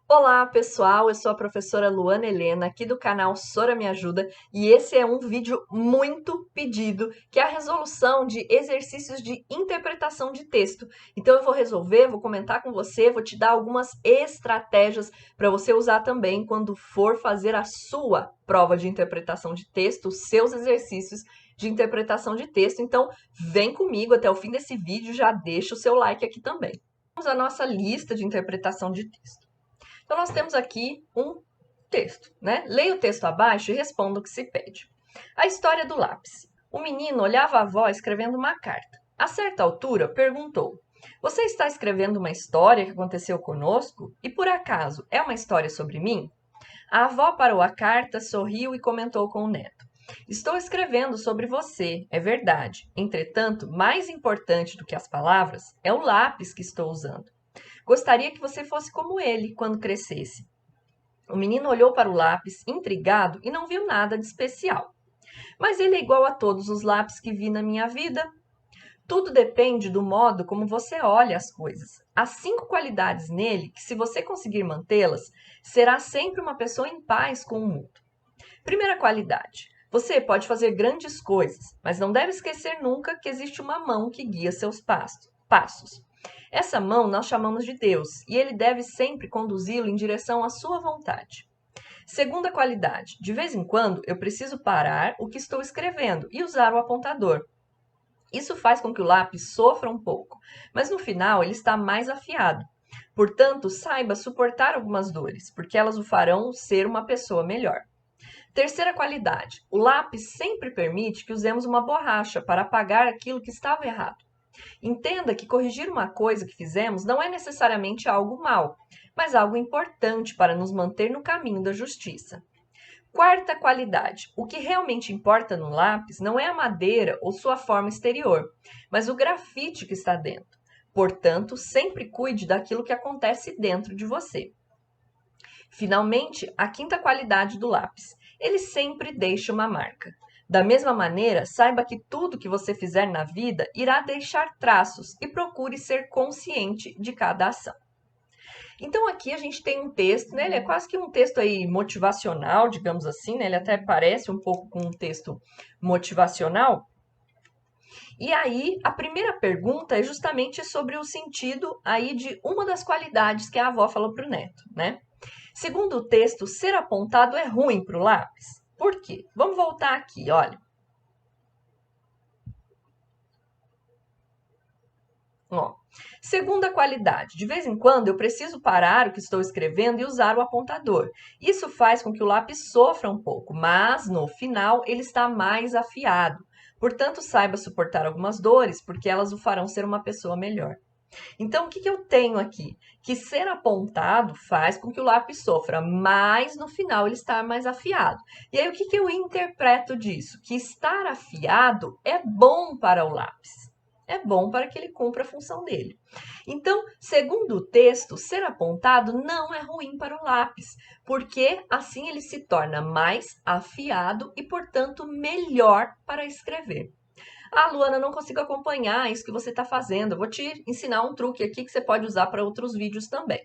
Olá, pessoal! Eu sou a professora Luana Helena, aqui do canal Sora Me Ajuda, e esse é um vídeo muito pedido, que é a resolução de exercícios de interpretação de texto. Então eu vou resolver, vou comentar com você, vou te dar algumas estratégias para você usar também quando for fazer a sua prova de interpretação de texto, os seus exercícios de interpretação de texto. Então vem comigo até o fim desse vídeo, já deixa o seu like aqui também. Vamos à nossa lista de interpretação de texto. Então, nós temos aqui um texto, né? Leia o texto abaixo e responda o que se pede. A história do lápis. O menino olhava a avó escrevendo uma carta. A certa altura, perguntou: Você está escrevendo uma história que aconteceu conosco? E por acaso é uma história sobre mim? A avó parou a carta, sorriu e comentou com o neto: Estou escrevendo sobre você, é verdade. Entretanto, mais importante do que as palavras é o lápis que estou usando. Gostaria que você fosse como ele quando crescesse. O menino olhou para o lápis, intrigado, e não viu nada de especial. Mas ele é igual a todos os lápis que vi na minha vida. Tudo depende do modo como você olha as coisas. Há 5 qualidades nele que, se você conseguir mantê-las, será sempre uma pessoa em paz com o mundo. Primeira qualidade: você pode fazer grandes coisas, mas não deve esquecer nunca que existe uma mão que guia seus passos. Essa mão nós chamamos de Deus, e ele deve sempre conduzi-lo em direção à sua vontade. Segunda qualidade: de vez em quando eu preciso parar o que estou escrevendo e usar o apontador. Isso faz com que o lápis sofra um pouco, mas no final ele está mais afiado. Portanto, saiba suportar algumas dores, porque elas o farão ser uma pessoa melhor. Terceira qualidade: o lápis sempre permite que usemos uma borracha para apagar aquilo que estava errado. Entenda que corrigir uma coisa que fizemos não é necessariamente algo mal, mas algo importante para nos manter no caminho da justiça. Quarta qualidade: o que realmente importa no lápis não é a madeira ou sua forma exterior, mas o grafite que está dentro. Portanto, sempre cuide daquilo que acontece dentro de você. Finalmente, a quinta qualidade do lápis: ele sempre deixa uma marca. Da mesma maneira, saiba que tudo que você fizer na vida irá deixar traços e procure ser consciente de cada ação. Então aqui a gente tem um texto, né? Ele é quase que um texto aí motivacional, digamos assim, né? Ele até parece um pouco com um texto motivacional. E aí, a primeira pergunta é justamente sobre o sentido aí de uma das qualidades que a avó falou para o neto, né? Segundo o texto, ser apontado é ruim para o lápis. Por quê? Vamos voltar aqui, olha. Ó, segunda qualidade: de vez em quando eu preciso parar o que estou escrevendo e usar o apontador. Isso faz com que o lápis sofra um pouco, mas no final ele está mais afiado. Portanto, saiba suportar algumas dores, porque elas o farão ser uma pessoa melhor. Então, o que eu tenho aqui? Que ser apontado faz com que o lápis sofra, mas no final ele está mais afiado. E aí, o que eu interpreto disso? Que estar afiado é bom para o lápis. É bom para que ele cumpra a função dele. Então, segundo o texto, ser apontado não é ruim para o lápis, porque assim ele se torna mais afiado e, portanto, melhor para escrever. Ah, Luana, não consigo acompanhar isso que você está fazendo. Eu vou te ensinar um truque aqui que você pode usar para outros vídeos também.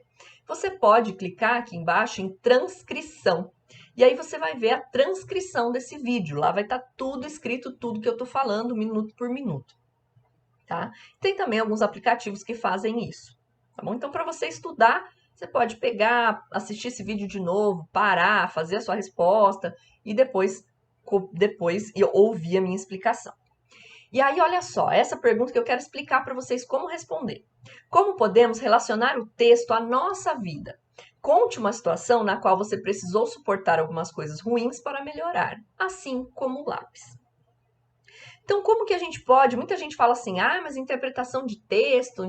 Você pode clicar aqui embaixo em transcrição. E aí você vai ver a transcrição desse vídeo. Lá vai estar tudo escrito, tudo que eu estou falando, minuto por minuto. Tá? Tem também alguns aplicativos que fazem isso. Tá bom? Então, para você estudar, você pode pegar, assistir esse vídeo de novo, parar, fazer a sua resposta e depois ouvir a minha explicação. E aí, olha só, essa pergunta que eu quero explicar para vocês como responder. Como podemos relacionar o texto à nossa vida? Conte uma situação na qual você precisou suportar algumas coisas ruins para melhorar, assim como o lápis. Então, como que a gente pode? Muita gente fala assim, mas interpretação de texto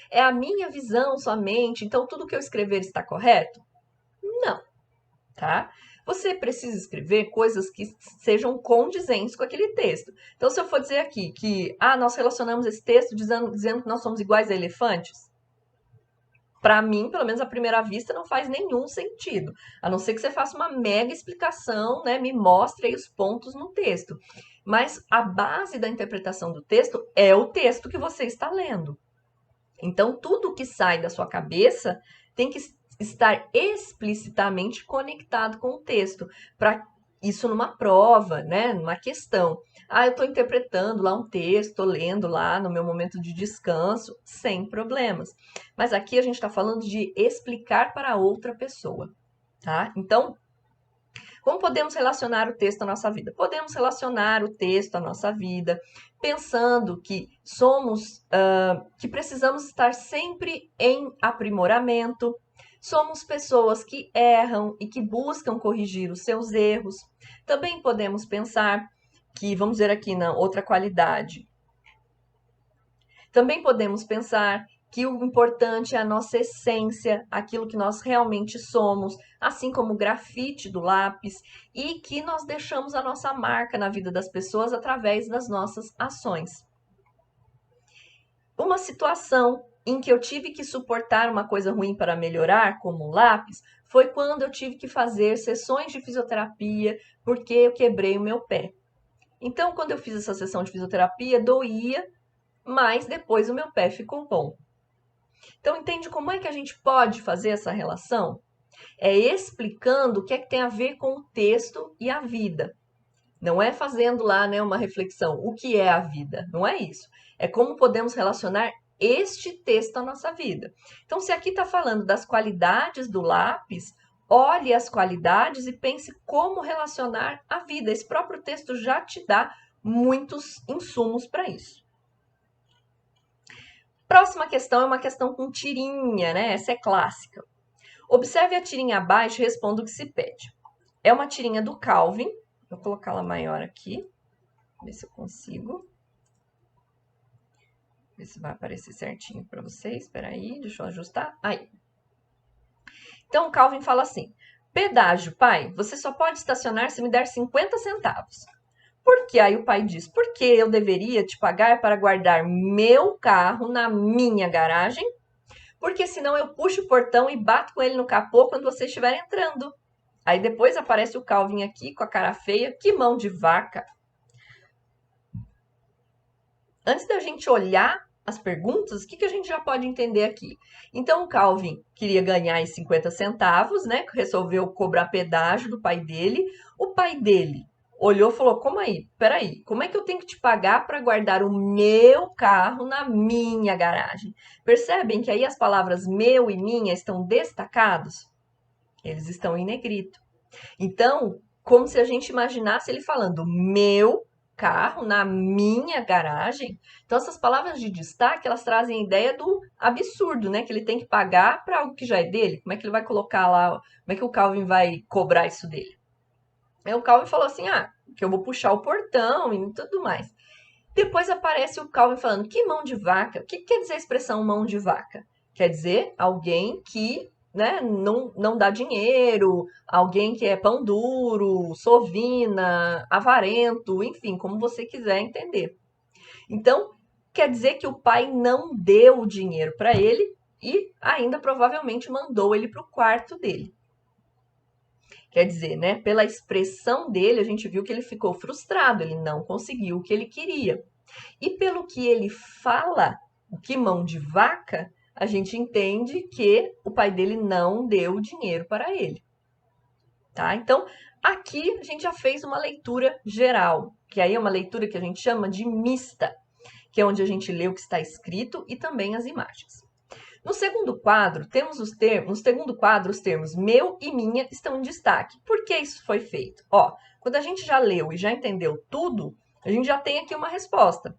é a minha visão somente, então tudo que eu escrever está correto? Não, tá? Você precisa escrever coisas que sejam condizentes com aquele texto. Então, se eu for dizer aqui que nós relacionamos esse texto dizendo que nós somos iguais a elefantes, para mim, pelo menos à primeira vista, não faz nenhum sentido. A não ser que você faça uma mega explicação, né? Me mostre aí os pontos no texto. Mas a base da interpretação do texto é o texto que você está lendo. Então, tudo que sai da sua cabeça tem que estar explicitamente conectado com o texto, para isso numa prova, né, numa questão. Ah, eu estou interpretando lá um texto, estou lendo lá no meu momento de descanso, sem problemas. Mas aqui a gente está falando de explicar para outra pessoa, tá? Então, como podemos relacionar o texto à nossa vida? Podemos relacionar o texto à nossa vida, pensando que que precisamos estar sempre em aprimoramento. Somos pessoas que erram e que buscam corrigir os seus erros. Também podemos pensar que, vamos ver aqui na outra qualidade, também podemos pensar que o importante é a nossa essência, aquilo que nós realmente somos, assim como o grafite do lápis, e que nós deixamos a nossa marca na vida das pessoas através das nossas ações. Uma situação em que eu tive que suportar uma coisa ruim para melhorar, como o lápis, foi quando eu tive que fazer sessões de fisioterapia porque eu quebrei o meu pé. Então, quando eu fiz essa sessão de fisioterapia, doía, mas depois o meu pé ficou bom. Então, entende como é que a gente pode fazer essa relação? É explicando o que é que tem a ver com o texto e a vida. Não é fazendo lá, né, uma reflexão, o que é a vida? Não é isso. É como podemos relacionar este texto à nossa vida. Então, se aqui está falando das qualidades do lápis, olhe as qualidades e pense como relacionar a vida. Esse próprio texto já te dá muitos insumos para isso. Próxima questão é uma questão com tirinha, né? Essa é clássica. Observe a tirinha abaixo e responda o que se pede. É uma tirinha do Calvin. Vou colocá-la maior aqui. Ver se eu consigo. Ver se vai aparecer certinho para vocês. Espera aí, deixa eu ajustar. Aí. Então, o Calvin fala assim. Pedágio, pai, você só pode estacionar se me der 50 centavos. Por que? Aí o pai diz, por que eu deveria te pagar para guardar meu carro na minha garagem? Porque senão eu puxo o portão e bato com ele no capô quando você estiver entrando. Aí depois aparece o Calvin aqui com a cara feia. Que mão de vaca! Antes da gente olhar as perguntas, o que a gente já pode entender aqui? Então o Calvin queria ganhar os 50 centavos, né? Resolveu cobrar pedágio do pai dele. O pai dele olhou e falou: como aí? Peraí, como é que eu tenho que te pagar para guardar o meu carro na minha garagem? Percebem que aí as palavras meu e minha estão destacados? Eles estão em negrito. Então, como se a gente imaginasse ele falando meu carro na minha garagem. Então, essas palavras de destaque, elas trazem a ideia do absurdo, né? Que ele tem que pagar para algo que já é dele. Como é que ele vai colocar lá? Como é que o Calvin vai cobrar isso dele? Aí o Calvin falou assim, que eu vou puxar o portão e tudo mais. Depois aparece o Calvin falando, que mão de vaca? O que quer dizer a expressão mão de vaca? Quer dizer alguém que, né, não dá dinheiro, alguém que é pão duro, sovina, avarento, enfim, como você quiser entender. Então, quer dizer que o pai não deu o dinheiro para ele e ainda provavelmente mandou ele para o quarto dele. Quer dizer, né, pela expressão dele, a gente viu que ele ficou frustrado, ele não conseguiu o que ele queria. E pelo que ele fala, o que mão de vaca, a gente entende que o pai dele não deu dinheiro para ele. Tá? Então, aqui a gente já fez uma leitura geral, que aí é uma leitura que a gente chama de mista, que é onde a gente lê o que está escrito e também as imagens. No segundo quadro, temos os termos, no segundo quadro, os termos meu e minha estão em destaque. Por que isso foi feito? Ó, quando a gente já leu e já entendeu tudo, a gente já tem aqui uma resposta.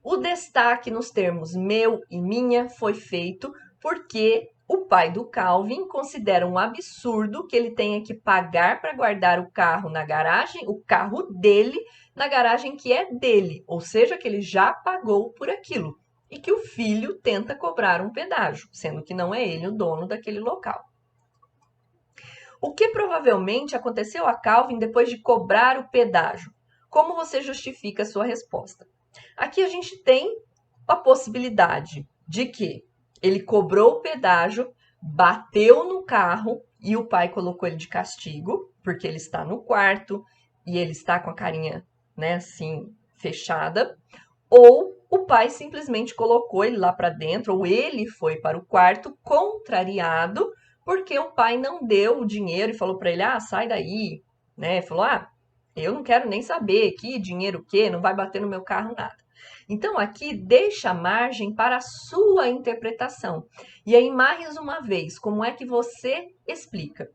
O destaque nos termos meu e minha foi feito porque o pai do Calvin considera um absurdo que ele tenha que pagar para guardar o carro na garagem, o carro dele, na garagem que é dele, ou seja, que ele já pagou por aquilo, e que o filho tenta cobrar um pedágio, sendo que não é ele o dono daquele local. O que provavelmente aconteceu a Calvin depois de cobrar o pedágio? Como você justifica a sua resposta? Aqui a gente tem a possibilidade de que ele cobrou o pedágio, bateu no carro e o pai colocou ele de castigo, porque ele está no quarto e ele está com a carinha, né, assim, fechada. Ou o pai simplesmente colocou ele lá para dentro, ou ele foi para o quarto contrariado, porque o pai não deu o dinheiro e falou para ele: ah, sai daí, né? Falou: ah, eu não quero nem saber que dinheiro o quê, não vai bater no meu carro nada. Então aqui deixa margem para a sua interpretação. E aí, mais uma vez, como é que você explica?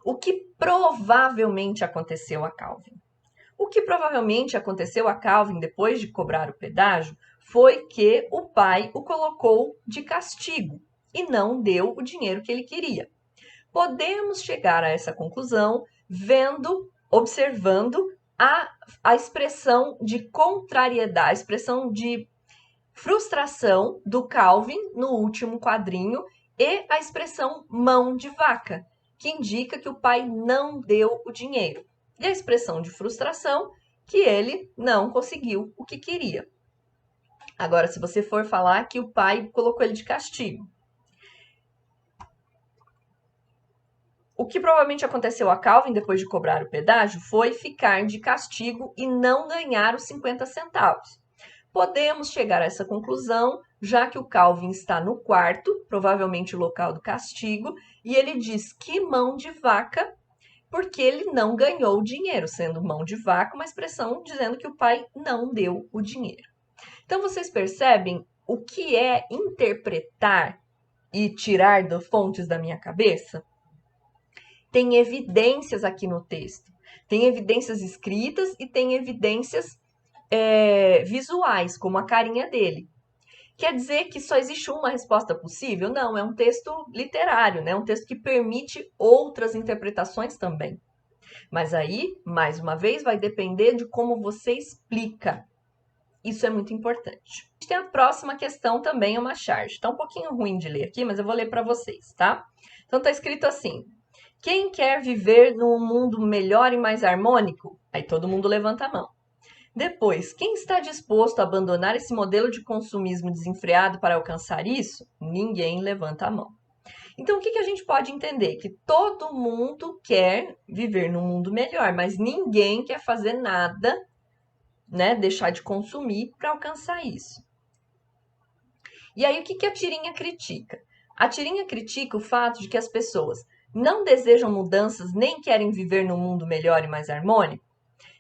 O que provavelmente aconteceu a Calvin? O que provavelmente aconteceu a Calvin depois de cobrar o pedágio foi que o pai o colocou de castigo e não deu o dinheiro que ele queria. Podemos chegar a essa conclusão observando a expressão de contrariedade, a expressão de frustração do Calvin no último quadrinho e a expressão mão de vaca, que indica que o pai não deu o dinheiro. E a expressão de frustração, que ele não conseguiu o que queria. Agora, se você for falar que o pai colocou ele de castigo, o que provavelmente aconteceu a Calvin depois de cobrar o pedágio foi ficar de castigo e não ganhar os 50 centavos. Podemos chegar a essa conclusão, já que o Calvin está no quarto, provavelmente o local do castigo, e ele diz que mão de vaca, porque ele não ganhou o dinheiro, sendo mão de vaca uma expressão dizendo que o pai não deu o dinheiro. Então, vocês percebem o que é interpretar e tirar de fontes da minha cabeça? Tem evidências aqui no texto. Tem evidências escritas e tem evidências visuais, como a carinha dele. Quer dizer que só existe uma resposta possível? Não, é um texto literário, né? Um texto que permite outras interpretações também. Mas aí, mais uma vez, vai depender de como você explica. Isso é muito importante. A gente tem a próxima questão também, é uma charge. Está um pouquinho ruim de ler aqui, mas eu vou ler para vocês, tá? Então tá escrito assim: quem quer viver num mundo melhor e mais harmônico? Aí todo mundo levanta a mão. Depois, quem está disposto a abandonar esse modelo de consumismo desenfreado para alcançar isso? Ninguém levanta a mão. Então, o que a gente pode entender? Que todo mundo quer viver num mundo melhor, mas ninguém quer fazer nada, né? Deixar de consumir para alcançar isso. E aí, o que a tirinha critica? A tirinha critica o fato de que as pessoas não desejam mudanças nem querem viver num mundo melhor e mais harmônico.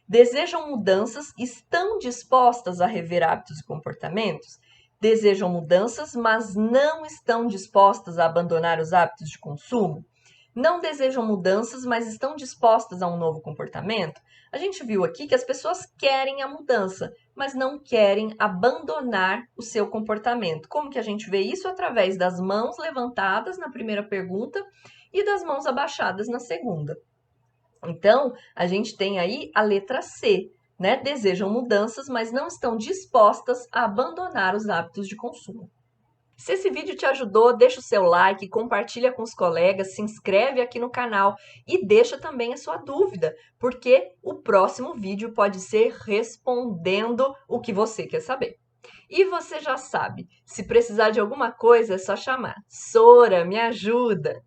Desejam mudanças, estão dispostas a rever hábitos e comportamentos? Desejam mudanças, mas não estão dispostas a abandonar os hábitos de consumo? Não desejam mudanças, mas estão dispostas a um novo comportamento? A gente viu aqui que as pessoas querem a mudança, mas não querem abandonar o seu comportamento. Como que a gente vê isso? Através das mãos levantadas na primeira pergunta e das mãos abaixadas na segunda. Então, a gente tem aí a letra C, né? Desejam mudanças, mas não estão dispostas a abandonar os hábitos de consumo. Se esse vídeo te ajudou, deixa o seu like, compartilha com os colegas, se inscreve aqui no canal e deixa também a sua dúvida, porque o próximo vídeo pode ser respondendo o que você quer saber. E você já sabe, se precisar de alguma coisa é só chamar. Sora, me ajuda!